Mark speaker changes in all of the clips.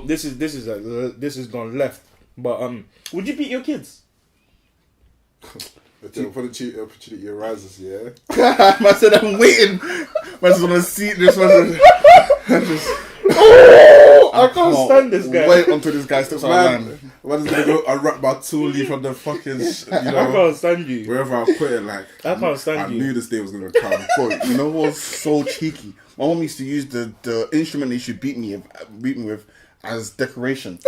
Speaker 1: this has gone left. But would you beat your kids?
Speaker 2: The opportunity arises, yeah.
Speaker 3: I said I'm waiting. I just want to see this one.
Speaker 1: I can't stand this guy.
Speaker 3: Wait until this guy steps out of line.
Speaker 2: Man is gonna go unwrap my tool leaf on the fucking,
Speaker 1: I can't stand you.
Speaker 2: wherever I put it. Like
Speaker 1: I can't stand
Speaker 2: I
Speaker 1: you.
Speaker 2: knew this day was gonna come.
Speaker 3: Bro, you know what's so cheeky? My mom used to use the instrument they should beat me with as decoration.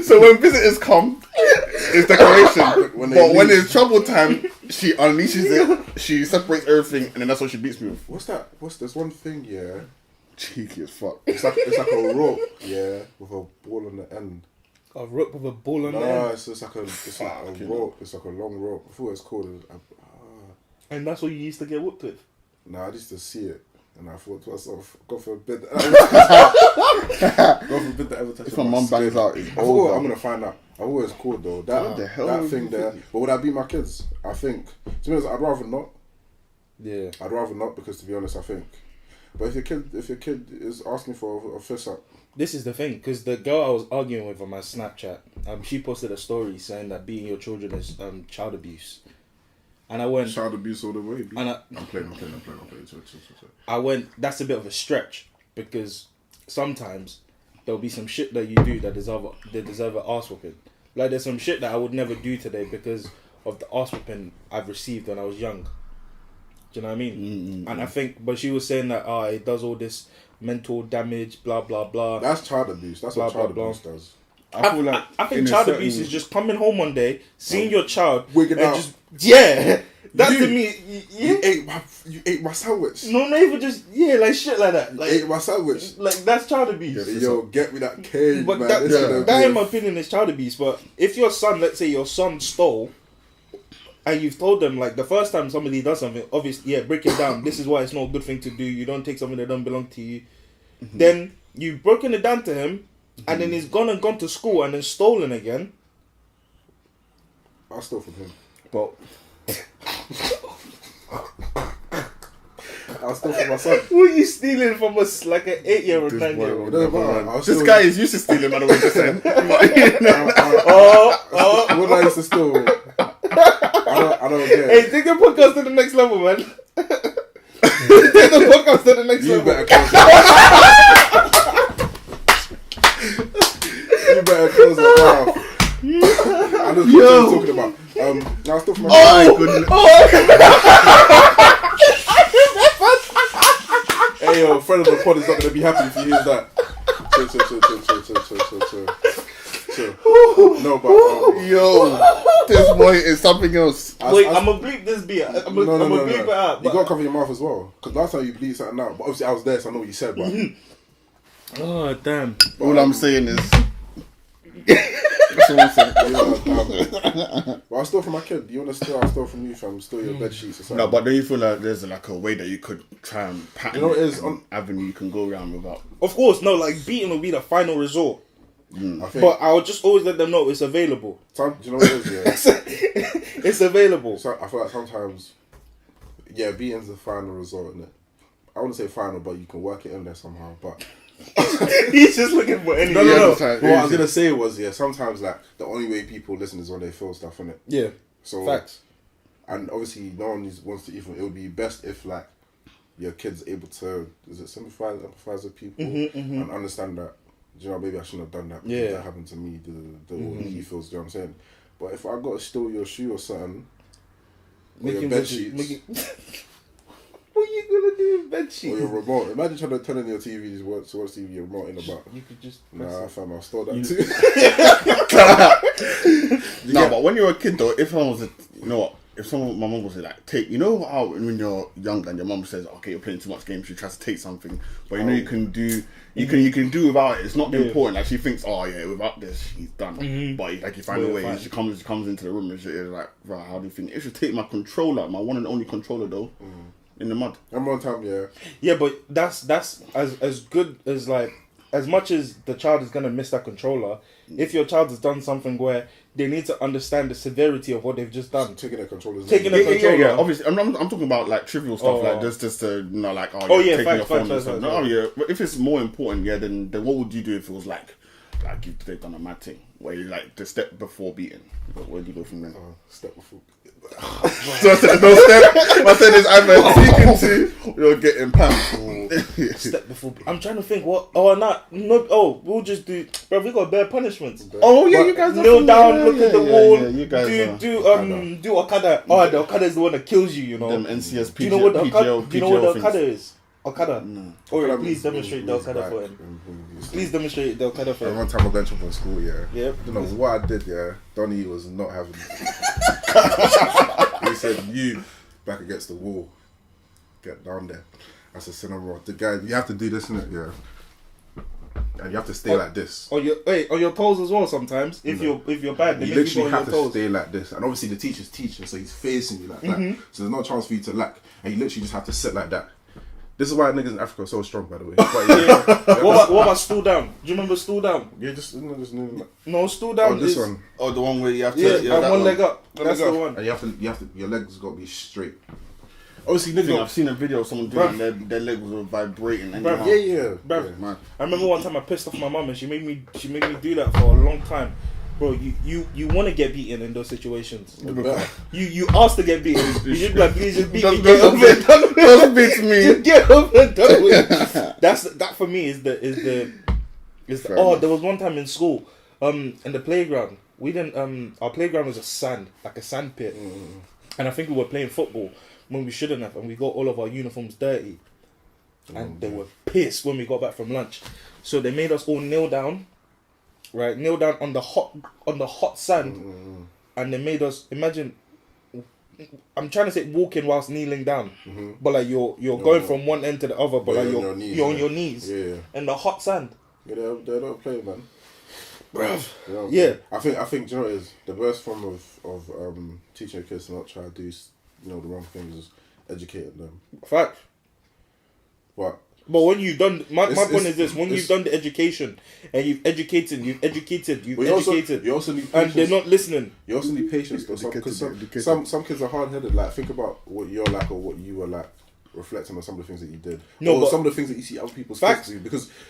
Speaker 3: So when visitors come, it's decoration. When it's trouble time, she unleashes it. She separates everything, and then that's what she beats me with.
Speaker 2: What's that? There's one thing, yeah.
Speaker 3: Cheeky as fuck.
Speaker 2: It's like a rope, yeah, with a ball on the end.
Speaker 1: A rope with a ball on
Speaker 2: No,
Speaker 1: there.
Speaker 2: it's like a rope. It's like a long rope. I thought it was called.
Speaker 1: And that's what you used to get whooped with.
Speaker 2: Nah, I used to see it, and I thought to myself, God forbid that ever touch.
Speaker 3: If my mum bangs out, it's
Speaker 2: I thought,
Speaker 3: over.
Speaker 2: I'm gonna find out. I thought it was called though.
Speaker 3: What the hell
Speaker 2: That
Speaker 3: is
Speaker 2: thing
Speaker 3: it?
Speaker 2: there. But would I beat my kids? I think. To be honest, I'd rather not.
Speaker 1: Yeah.
Speaker 2: I'd rather not because, to be honest, I think. But if your kid is asking for a fist up,
Speaker 1: This is the thing, because the girl I was arguing with on my Snapchat, she posted a story saying that beating your children is child abuse, and I went,
Speaker 2: child abuse all the way. B.
Speaker 1: and
Speaker 2: I'm playing. Sorry.
Speaker 1: I went, that's a bit of a stretch, because sometimes there'll be some shit that you do that deserve an arse whooping. Like there's some shit that I would never do today because of the arse whooping I've received when I was young. Do you know what I mean?
Speaker 3: Mm-hmm.
Speaker 1: And I think, but she was saying that it does all this mental damage, blah blah blah.
Speaker 2: That's child abuse. That's what
Speaker 1: Blah,
Speaker 2: child
Speaker 1: blah,
Speaker 2: abuse does.
Speaker 3: I feel like
Speaker 1: I think
Speaker 3: in a
Speaker 1: child
Speaker 3: certain-
Speaker 1: abuse is just coming home one day, seeing your child,
Speaker 2: Wigging
Speaker 1: and
Speaker 2: out.
Speaker 1: just that's
Speaker 2: You-
Speaker 1: to me.
Speaker 2: You ate my sandwich.
Speaker 1: No, not even just like shit like that.
Speaker 2: You
Speaker 1: Like
Speaker 2: ate my sandwich.
Speaker 1: that's child abuse.
Speaker 2: Yo, get me that cage,
Speaker 1: But
Speaker 2: man.
Speaker 1: that,
Speaker 2: It's gonna
Speaker 1: that
Speaker 2: be
Speaker 1: in my opinion is child abuse. But if your son, let's say your son stole, and you've told them like the first time somebody does something, obviously, break it down. This is why it's not a good thing to do. You don't take something that don't belong to you.
Speaker 2: Mm-hmm.
Speaker 1: Then you've broken it down to him, and then he's gone to school and then stolen again.
Speaker 2: I'll steal from him.
Speaker 3: But
Speaker 2: I'll steal from my son.
Speaker 1: What are you stealing from us like an 8-year-old, 9-year-old?
Speaker 2: It doesn't matter. I'll
Speaker 3: this
Speaker 2: steal-
Speaker 3: guy is used to stealing, by the way. Just saying.
Speaker 2: What I used to steal. I don't care.
Speaker 1: Hey, take the podcast to the next level, man. Take the podcast to the next
Speaker 2: You
Speaker 1: level.
Speaker 2: better close it. You better close it off. I know what you're talking about. Now I'll steal from my son.
Speaker 3: My goodness.
Speaker 2: Hey, yo, friend of the pod is not gonna be happy if he hears that. Chill. No, but
Speaker 3: Yo, this boy is something else.
Speaker 1: Wait, I'm gonna bleep this beat. I'm gonna bleep it out.
Speaker 2: You gotta cover your mouth as well, because last time you bleeped something out, but obviously I was there, so I know what you said. But
Speaker 1: Oh damn!
Speaker 3: All I'm saying is, that's all I'm saying.
Speaker 2: Well, I stole from my kid. You want to steal? I stole from you, fam. Steal your bed sheets or something.
Speaker 3: No, but don't you feel like there's like a way that you could try and pattern
Speaker 2: You know what it is?
Speaker 3: an avenue you can go around without?
Speaker 1: Of course, no. Like beating will be the final resort,
Speaker 2: I think.
Speaker 1: but I'll just always let them know it's available.
Speaker 2: Do you know what it is? Yeah.
Speaker 1: It's available.
Speaker 2: So I feel like sometimes, beating's the final resort, isn't it? I wouldn't say final, but you can work it in there somehow. But
Speaker 1: He's just looking for any.
Speaker 2: no.
Speaker 3: that's right.
Speaker 2: What I was gonna say was, sometimes like the only way people listen is when they feel stuff, innit?
Speaker 1: Yeah.
Speaker 2: So
Speaker 1: Facts.
Speaker 2: And obviously, no one wants to even. It would be best if like your kid's able to sympathize, empathize with people, and understand that. Do you know, maybe I shouldn't have done that. Because that happened to me. What he feels. Do you know what I'm saying? But if I got to steal your shoe or something, or your bed sheets,
Speaker 1: What are you gonna do with bed
Speaker 2: or
Speaker 1: sheets?
Speaker 2: your remote. Imagine trying to turn on your TV to watch TV your remote in the back.
Speaker 1: You could just.
Speaker 2: Nah, fam, I'll store that too.
Speaker 3: No, but when you're a kid though, if someone was, if my mum was like, take, how when you're young and your mum says, okay, you're playing too much games, she tries to take something, but you can do, you can do without it. It's not important. Like she thinks, without this, he's done. But like you find a way.
Speaker 1: fine.
Speaker 3: She comes into the room and she's like, right, how do you think? It should take my controller, my one and only controller though, in the mud.
Speaker 2: Remember one time,
Speaker 1: Yeah, but that's as good as like as much as the child is gonna miss that controller, if your child has done something where they need to understand the severity of what they've just done,
Speaker 2: Taking a controller.
Speaker 3: Yeah. Obviously, I'm talking about like trivial stuff, like just like taking your phone and stuff. No, yeah. But if it's more important, then what would you do if it was like if they've done a mad thing where you like the step before beating? Where do you go from there?
Speaker 2: Step before.
Speaker 3: So I said, no step. I said it's either speaking to you're getting pumped.
Speaker 1: Step before. I'm trying to think what. Oh, not no. Oh, we'll just do. Bro, we got bare punishments.
Speaker 3: Oh yeah, you guys
Speaker 1: kneel down, look at the wall.
Speaker 3: You guys
Speaker 1: do Okada. Oh, the Okada is the one that kills you. You know.
Speaker 3: Them NCS,
Speaker 1: Do you know what the Okada?
Speaker 3: PGL
Speaker 1: Do you know what the
Speaker 3: things.
Speaker 1: Okada is? Okada.
Speaker 3: No.
Speaker 1: Or please demonstrate the Okada for him. Please demonstrate the Okada for him.
Speaker 2: One time I went from school, yeah.
Speaker 1: Yep.
Speaker 2: I don't know what I did, yeah. Donnie was not having it. He said, you back against the wall. Get down there. I said, Cinema, the guy, you have to do this, innit? Yeah. And you have to stay like this.
Speaker 1: On your toes as well sometimes. If you're bad, they
Speaker 2: you
Speaker 1: make
Speaker 2: literally
Speaker 1: you go on
Speaker 2: have
Speaker 1: your
Speaker 2: to
Speaker 1: toes.
Speaker 2: stay like this. And obviously the teacher's teaching, so he's facing you like that. So there's no chance for you to lack. And you literally just have to sit like that. This is why niggas in Africa are so strong, by the way. But,
Speaker 1: What about stool down? Do you remember stool down?
Speaker 2: yeah, just
Speaker 1: No, stool down.
Speaker 2: oh, this
Speaker 1: is,
Speaker 2: one.
Speaker 3: Oh, the one where you have to.
Speaker 1: Yeah,
Speaker 3: that
Speaker 1: one leg up. That's the one.
Speaker 2: And you have to, your legs got to be straight. Obviously,
Speaker 3: I think
Speaker 2: niggas.
Speaker 3: I've seen a video of someone doing their legs were vibrating. And
Speaker 1: Bruv,
Speaker 2: Yeah.
Speaker 1: Bruv,
Speaker 3: man.
Speaker 1: I remember one time I pissed off my mum and she made me do that for a long time. Bro, you want to get beaten in those situations. You ask to get beaten. You just be like, please just beat me. Get over and done with.
Speaker 3: Just beat me.
Speaker 1: Just get over and done with. That for me is the there was one time in school, in the playground. We didn't our playground was like a sand pit. And I think we were playing football when we shouldn't have, and we got all of our uniforms dirty. And they were pissed when we got back from lunch. So they made us all kneel down. Right, kneel down on the hot sand, and they made us imagine. I'm trying to say walking whilst kneeling down, but like you're going from one end to the other, but like you're on your knees, in the hot sand.
Speaker 2: Yeah, they don't play, man.
Speaker 1: Bruv.
Speaker 2: Yeah. I think do you know what it is? The worst form of teaching your kids to not try to do the wrong things is educating them.
Speaker 1: Fact. But when you've done, my point is this: when you've done the education and you've educated, you also need patience. And they're not listening.
Speaker 2: You also need patience, though, because some kids are hard-headed. Like, think about what you're like or what you were like, reflecting on some of the things that you did. Or some of the things that you see other people's kids do.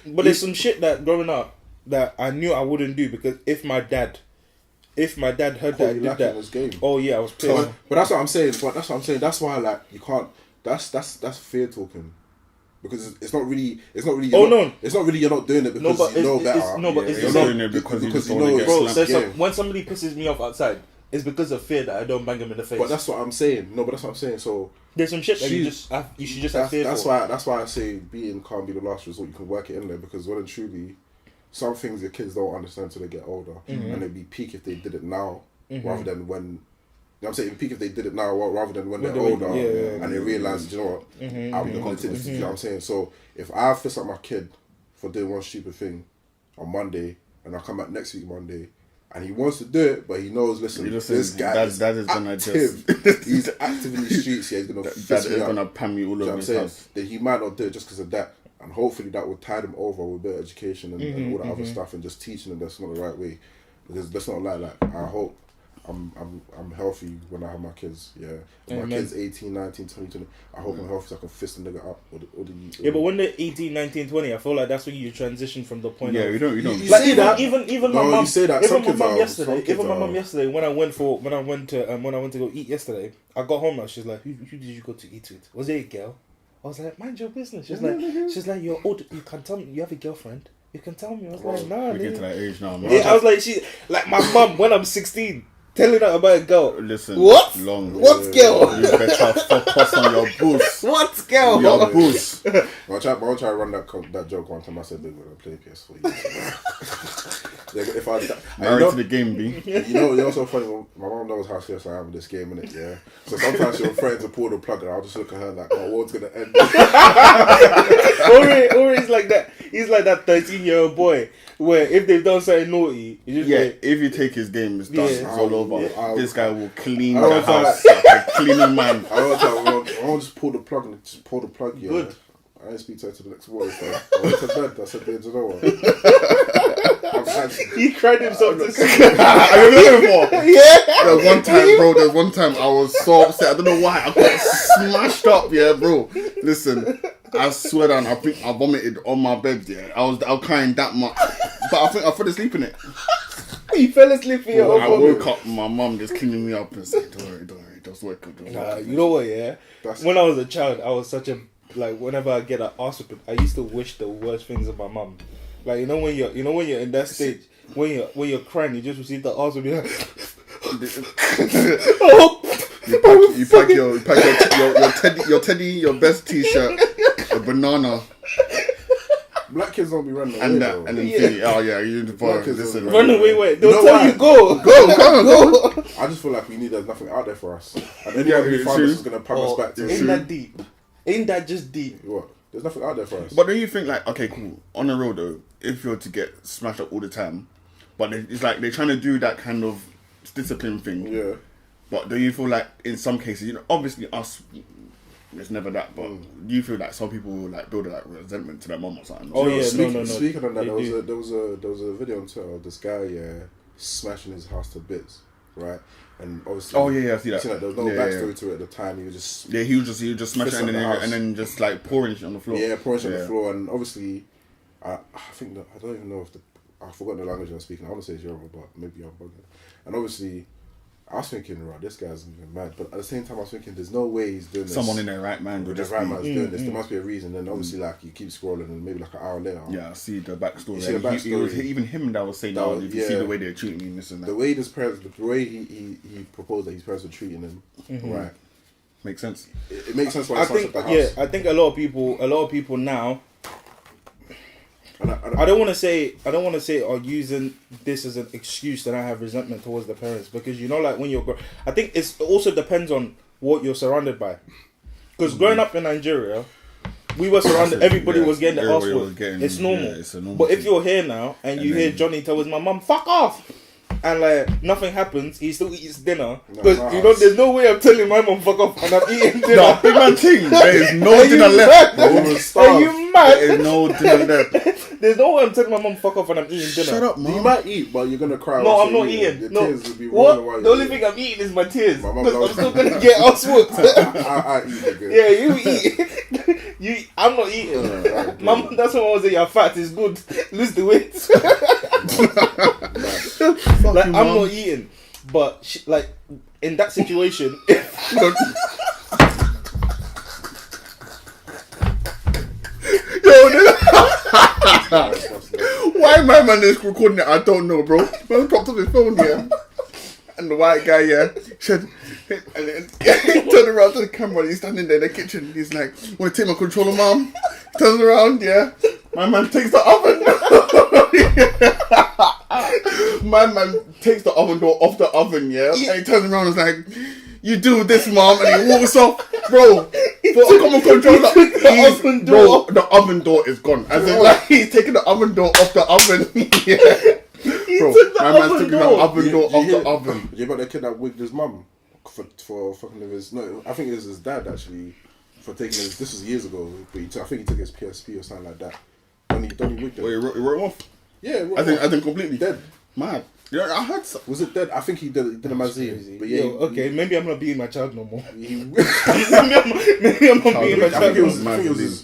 Speaker 2: But
Speaker 1: there's some shit that growing up that I knew I wouldn't do, because if my dad heard that I did that,
Speaker 2: this game.
Speaker 1: Oh yeah, I was pissed.
Speaker 2: But that's what I'm saying. That's why, like, you can't. That's fear talking. Because it's not really. It's not really. You're not doing it because you know better.
Speaker 3: You're doing it because you know.
Speaker 1: Bro, so when somebody pisses me off outside, it's because of fear that I don't bang him in the face.
Speaker 2: But that's what I'm saying. No, but that's what I'm saying. So
Speaker 1: there's some shit that you should just have fear for.
Speaker 2: That's why I say beating can't be the last resort. You can work it in there, because well and truly, some things your kids don't understand until they get older, and it'd be peak if they did it now rather than when. You know what I'm saying? Peak if they did it now rather than when they're older and they realise, you know what, I'm going to take this. You know what I'm saying? So if I fist up my kid for doing one stupid thing on Monday, and I come back next week Monday, and he wants to do it, but he knows, listen, this guy is active. He's active in the streets. Yeah, he's going to fist me up.
Speaker 3: Gonna pan me all over his house.
Speaker 2: Then he might not do it just because of that. And hopefully that will tide him over with a bit of education and all that other stuff, and just teaching him that's not the right way. Because let's not lie, like, I hope I'm healthy when I have my kids, When my kids 18, 19, 20, I hope I'm healthy so I can fist a nigga up.
Speaker 1: But when they're 18, 19, 20, I feel like that's when you transition from the point of...
Speaker 3: you don't.
Speaker 2: You
Speaker 1: like,
Speaker 2: say that.
Speaker 1: Even my mum... Even my mum yesterday, when I went to go eat yesterday, I got home and she's like, who did you go to eat with? Was it a girl? I was like, mind your business. She's like, you're old, you can tell me, you have a girlfriend? You can tell me. I was like, nah.
Speaker 3: We get to that age now, man.
Speaker 1: Yeah, I was like, my mum, when I'm 16... Telling her about a girl.
Speaker 3: Listen.
Speaker 1: What?
Speaker 3: What
Speaker 1: girl?
Speaker 3: You better focus on your boost.
Speaker 1: What girl?
Speaker 3: Your boost.
Speaker 2: I'll try to run that joke one time. I said, "Look, when I play PS4." If I
Speaker 3: married to the game, B.
Speaker 2: You know, so funny. My mom knows how serious I am with this game, innit? Yeah. So sometimes she'll threaten to pull the plug, and I'll just look at her like, "Oh, what's gonna end?"
Speaker 1: Ori is like that. He's like that 13-year-old boy where if they've done something naughty, you just
Speaker 3: if you take his game, it's done. It's all over. This guy will clean
Speaker 2: the
Speaker 3: house like a cleaning man.
Speaker 2: I won't just pull the plug and just pull the plug. Yeah.
Speaker 1: Good.
Speaker 2: I didn't speak to her till the next morning. So I went to bed. I said, "Do you know what? I'm actually."
Speaker 1: He cried himself to sleep.
Speaker 3: I remember before.
Speaker 1: Yeah.
Speaker 3: There was one time, bro. There was one time I was so upset. I don't know why. I got smashed up, yeah, bro. Listen, I swear down. I think I vomited on my bed. Yeah, I was crying that much, but I think I fell asleep in it.
Speaker 1: He fell asleep in your
Speaker 3: I
Speaker 1: own
Speaker 3: woke up, my mum just cleaning me up and said, "Don't worry, just wake up." Don't wake up."
Speaker 1: You know what? Yeah.
Speaker 2: That's-
Speaker 1: When I was a child, I was such a whenever I get an arse whipping, I used to wish the worst things of my mum. Like when you're in that stage, when you're crying, you just receive the arse whipping.
Speaker 3: You pack your teddy, your best t-shirt, a banana,
Speaker 2: Black kids don't be running away.
Speaker 3: and
Speaker 2: though.
Speaker 3: then oh yeah, you need to
Speaker 2: Black kids
Speaker 3: listen.
Speaker 2: don't
Speaker 1: Run away, wait. They'll
Speaker 2: You know
Speaker 1: tell
Speaker 2: why?
Speaker 1: you go.
Speaker 3: Go.
Speaker 2: I just feel like there's nothing out there for us. And anyone who finds us is gonna pump us back to
Speaker 1: Ain't that deep? Ain't that just deep?
Speaker 2: what? There's nothing out there for us.
Speaker 3: But don't you think like, okay, cool, on the road though, if you're to get smashed up all the time, but it's like they're trying to do that kind of discipline thing.
Speaker 2: Yeah.
Speaker 3: But do you feel like in some cases, obviously us, it's never that. But do you feel like some people will like build like resentment to their mum or something?
Speaker 1: Oh, yeah, no.
Speaker 2: Speaking of that,
Speaker 1: They
Speaker 2: there was a video on Twitter of this guy smashing his house to bits, right? And obviously,
Speaker 3: Oh yeah, I see that.
Speaker 2: there was no backstory to it at the time. He was just
Speaker 3: Yeah, he would just smash it
Speaker 2: Fist
Speaker 3: and
Speaker 2: up the house.
Speaker 3: then just like pouring shit on the floor.
Speaker 2: pouring shit on the floor. And obviously, I think that, I don't even know if I've forgotten the language I'm speaking. I want to say it's Yoruba, but maybe I'm bugging. And obviously, I was thinking, right, this guy's even mad. But at the same time, I was thinking, there's no way he's doing this.
Speaker 3: Someone in their right mind would
Speaker 2: The
Speaker 3: just
Speaker 2: right
Speaker 3: be.
Speaker 2: man's doing this. There must be a reason. And obviously, like, you keep scrolling, and maybe like an hour later,
Speaker 3: Yeah, I see the backstory.
Speaker 2: You see the
Speaker 3: It was
Speaker 2: backstory.
Speaker 3: even him that was saying,
Speaker 2: That
Speaker 3: "Oh,
Speaker 2: was-
Speaker 3: if you see
Speaker 2: yeah.
Speaker 3: the way they're treating me, and this and
Speaker 2: the
Speaker 3: that,
Speaker 2: way the way he proposed that his parents were treating him, right?
Speaker 3: makes sense."
Speaker 2: It makes sense why
Speaker 1: I
Speaker 2: he smashed
Speaker 1: think
Speaker 2: up the house.
Speaker 1: I think a lot of people now.
Speaker 2: And
Speaker 1: I don't want to say are using this as an excuse that I have resentment towards the parents, because like when you're I think it also depends on what you're surrounded by. Because growing up in Nigeria, we were surrounded. Everybody
Speaker 3: Yeah,
Speaker 1: was getting the arse
Speaker 3: everybody was
Speaker 1: whooped.
Speaker 3: getting-
Speaker 1: It's normal.
Speaker 3: yeah, it's a normal
Speaker 1: But if
Speaker 3: thing.
Speaker 1: you're here now and you hear Johnny tell his mum, "Fuck off," and like nothing happens, he still eats dinner. Because there's no way I'm telling my mum fuck off and I'm eating dinner.
Speaker 3: No, big man thing. There is no
Speaker 1: Are you
Speaker 3: dinner left.
Speaker 1: mad?
Speaker 2: woman
Speaker 1: Are
Speaker 2: starved.
Speaker 1: you mad?
Speaker 3: There is no dinner left.
Speaker 1: There's no way I'm telling my mum fuck off and I'm eating dinner.
Speaker 3: Shut up,
Speaker 2: You
Speaker 3: man.
Speaker 2: might eat, but you're gonna cry.
Speaker 1: No,
Speaker 2: while
Speaker 1: I'm
Speaker 2: you're
Speaker 1: not eating.
Speaker 2: Your
Speaker 1: No.
Speaker 2: tears will be rolling while
Speaker 1: What?
Speaker 2: you're
Speaker 1: The only
Speaker 2: eating.
Speaker 1: thing I'm eating is my tears.
Speaker 2: My mum
Speaker 1: Because I'm
Speaker 2: loves
Speaker 1: still
Speaker 2: that.
Speaker 1: gonna get us whooped.
Speaker 2: I eat it good.
Speaker 1: Yeah, you eat. I'm not eating. Mum, that's what I was saying. You're fat. It's good. Lose the weight.
Speaker 3: Fuck
Speaker 1: Like
Speaker 3: you,
Speaker 1: I'm
Speaker 3: man.
Speaker 1: not eating, but like in that situation,
Speaker 3: Why my man is recording it? I don't know, bro. Man popped up his phone, yeah. And the white guy, yeah, said, and then he turned around to the camera. He's standing there in the kitchen. He's like, "Want to take my controller, mom?" Turns around, yeah. My man takes the oven. My man takes the oven door off the oven, yeah. And he turns around and is like, "You do this, mom," and he walks off, bro. For a common controller,
Speaker 1: the oven door.
Speaker 3: bro, the oven door is gone. As in, like, he's taking the oven door off the oven. Yeah. Bro,
Speaker 1: took the
Speaker 3: my man's
Speaker 1: oven
Speaker 3: taking the
Speaker 1: door.
Speaker 3: oven door off the oven.
Speaker 2: You about the kid that wigged his mum for fucking with his I think it was his dad actually for taking his. This was years ago, but I think he took his PSP or something like that. Don't he wigged him?
Speaker 3: Wait, you wrote him off?
Speaker 2: Yeah,
Speaker 3: I think completely
Speaker 2: dead.
Speaker 3: mad. Yeah, I heard.
Speaker 2: Was it dead? I think he did a mazine. But yeah,
Speaker 1: Yo, okay, maybe I'm not being my child no more.
Speaker 2: He,
Speaker 1: maybe I'm not being my
Speaker 2: I think
Speaker 1: child.
Speaker 2: it was.
Speaker 3: Mad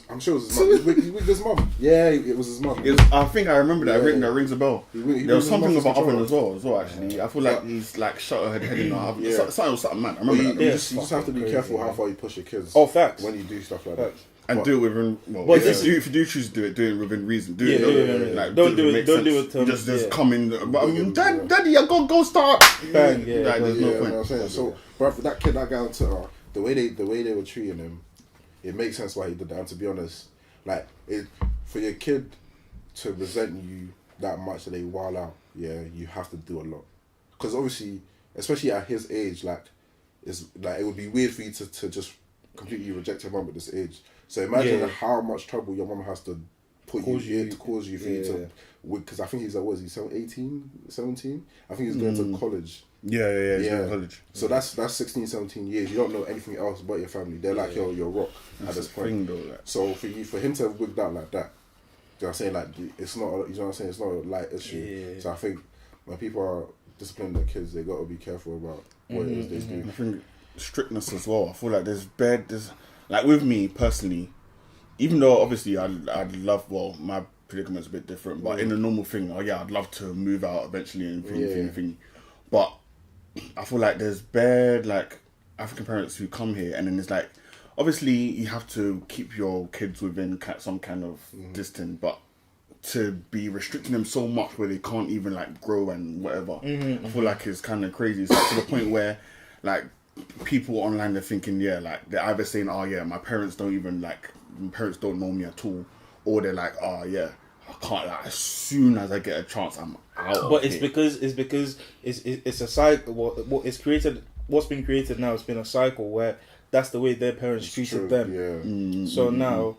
Speaker 2: I'm sure it was his mum. He wigged his mum. Yeah, it was his mum.
Speaker 3: I think I remember that.
Speaker 2: Yeah.
Speaker 3: That rings a bell.
Speaker 2: He
Speaker 3: There was
Speaker 2: wigged
Speaker 3: something
Speaker 2: his
Speaker 3: about
Speaker 2: mum's
Speaker 3: oven
Speaker 2: controller.
Speaker 3: as well. Actually, I feel like he's like shut her head in the oven.
Speaker 2: Yeah.
Speaker 3: Something mad. I
Speaker 2: But
Speaker 3: remember
Speaker 2: you,
Speaker 3: that.
Speaker 2: you
Speaker 1: Yeah.
Speaker 2: just have to be
Speaker 1: Fucking
Speaker 2: careful
Speaker 1: crazy,
Speaker 2: how far you push your kids.
Speaker 1: Oh, facts.
Speaker 2: When you do stuff like
Speaker 1: Facts.
Speaker 2: that.
Speaker 3: And
Speaker 2: But-
Speaker 3: do it within. Well,
Speaker 1: But
Speaker 3: if you do choose to do it within reason. Do it.
Speaker 1: Yeah.
Speaker 3: Like,
Speaker 1: Don't do it.
Speaker 3: makes
Speaker 1: Don't do
Speaker 3: sense.
Speaker 1: it.
Speaker 3: You just
Speaker 1: yeah.
Speaker 3: come in. But
Speaker 2: Yeah.
Speaker 3: Daddy, I go start.
Speaker 1: Bang, yeah,
Speaker 3: Like, there's
Speaker 2: Yeah,
Speaker 3: no
Speaker 2: you know what I'm
Speaker 3: point.
Speaker 2: saying. So, but that kid, that guy on Twitter, the way they were treating him, it makes sense why he did that. And to be honest, like for your kid to resent you that much that they wild out, yeah, you have to do a lot. Because obviously, especially at his age, like it's like it would be weird for you to just completely reject your mum at this age. So imagine
Speaker 1: Yeah.
Speaker 2: how much trouble your mum has to cause you for you to, because I think he's what is he 18, 17? I think he's going to college.
Speaker 3: Yeah. He's going to college.
Speaker 2: So that's 16, 17 years. You don't know anything else but your family. They're like your rock at this point.
Speaker 3: Thing, though, like.
Speaker 2: So for him to have wigged out like that, you know what I'm saying, like it's not, you know what I'm saying, it's not a light issue. Yeah. So I think when people are disciplining their kids, they got to be careful about what it is they do.
Speaker 3: I think strictness as well. I feel like there's like with me personally, even though obviously I'd love, well, my predicament's a bit different, but in the normal thing, I'd love to move out eventually and thing. But I feel like there's like African parents who come here, and then it's like, obviously you have to keep your kids within some kind of distance, but to be restricting them so much where they can't even like grow and whatever, I feel like it's kind of crazy. It's like to the point where like people online, they're thinking, like they're either saying, my parents don't know me at all, or they're like, I can't, like, as soon as I get a chance, I'm out.
Speaker 1: But it's because it's a cycle. What is created, what's been created now, it's been a cycle where that's the way their parents treated them.
Speaker 2: Yeah.
Speaker 1: So now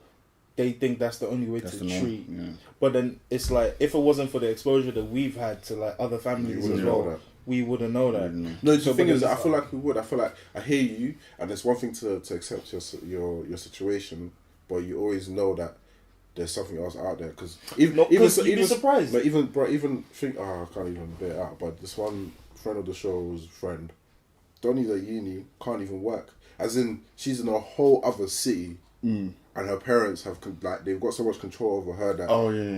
Speaker 1: they think that's the only way to treat. Yeah. But then it's like, if it wasn't for the exposure that we've had to like other families as well, we wouldn't know that.
Speaker 2: No, the thing is, I feel like we would. I feel like I hear you, and it's one thing to accept your situation, but you always know that there's something else out there. Because even
Speaker 1: you'd be surprised.
Speaker 2: But even think, I can't even bear it out. But this one friend of the show's friend, Donnie's at uni, can't even work. As in, she's in a whole other city, and her parents have they've got so much control over her that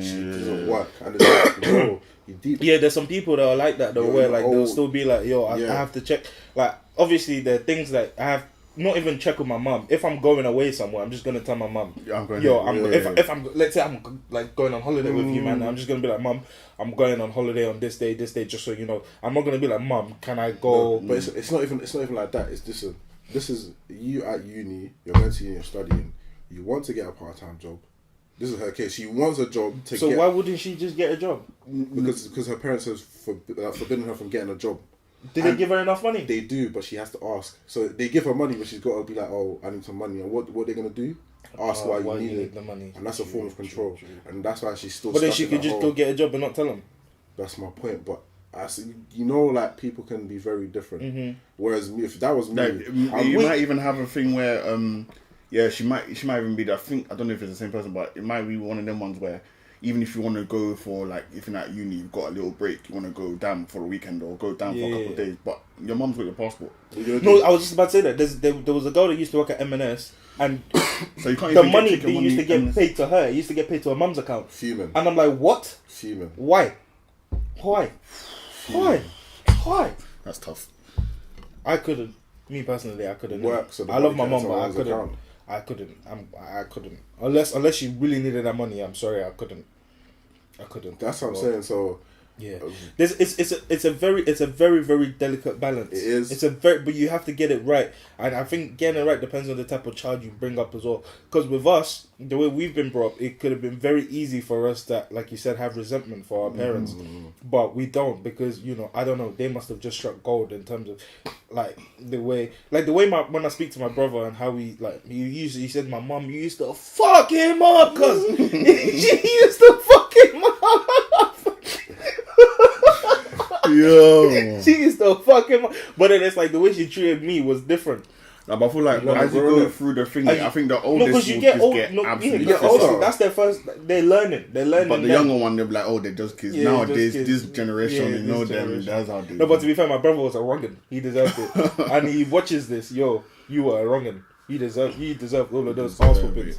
Speaker 2: she doesn't work. And it's like, you deep.
Speaker 1: Yeah, there's some people that are like that though, where like they'll still be like, I have to check. Like obviously there are things like I have not even check with my mum. If I'm going away somewhere, I'm just gonna tell my mum. If I'm, let's say I'm like going on holiday with you, man, I'm just gonna be like, Mum, I'm going on holiday on this day, just so you know. I'm not gonna be like, Mum, can I go?
Speaker 2: No, but it's not even like that. It's this is you at uni. You're going to uni, you're studying. You want to get a part-time job. This is her case. She wants a job to.
Speaker 1: So why wouldn't she just get a job?
Speaker 2: Because her parents have forbidden her from getting a job.
Speaker 1: Did they give her enough money?
Speaker 2: They do, but she has to ask. So they give her money, but she's got to be like, I need some money. And what they're going to do? Ask why you need
Speaker 1: the money.
Speaker 2: And that's a form of control. True. And that's why she's still.
Speaker 1: But then she could just go get a job and not tell them.
Speaker 2: That's my point. But I see, like people can be very different. Whereas me, if that was me,
Speaker 3: you might even have a thing where she might even be. I don't know if it's the same person, but it might be one of them ones where even if you want to go for like, if you're at uni, you've got a little break, you want to go down for a weekend or go down for a couple of days, but your mum's got your passport.
Speaker 1: No, I was just about to say that there was a girl that used to work at M&S, and
Speaker 3: so you can't
Speaker 1: the money that used to get paid to her, it used to get paid to her mum's account.
Speaker 2: Fuming.
Speaker 1: And I'm like, what?
Speaker 2: Fuming.
Speaker 1: Why?
Speaker 3: That's tough.
Speaker 1: I couldn't. Me personally, I couldn't.
Speaker 2: Work. So
Speaker 1: I love my mum, but I couldn't. I couldn't. Unless she really needed that money, I'm sorry, I couldn't.
Speaker 2: That's what I'm saying. So
Speaker 1: yeah, it's a very very delicate balance.
Speaker 2: It is.
Speaker 1: But you have to get it right, and I think getting it right depends on the type of child you bring up as well. Because with us, the way we've been brought up, it could have been very easy for us that, like you said, have resentment for our parents, but we don't, because I don't know, they must have just struck gold in terms of the way when I speak to my brother and how he said my mum used to fuck him up, cause she used to fuck him up.
Speaker 3: Yo,
Speaker 1: she used to fuck him up. But then it's like the way she treated me was different.
Speaker 3: But I feel like as you go through the thing, I think the oldest will just get absolutely.
Speaker 1: You get older. That's their first. They're learning. But
Speaker 3: the younger one, they'll be like, they're just kids. Nowadays, this generation, them. That's how they.
Speaker 1: No, but to be fair, my brother was a wrongin. He deserved it, and he watches this. Yo, you were a wrongin. You deserve all of those ass whoopings.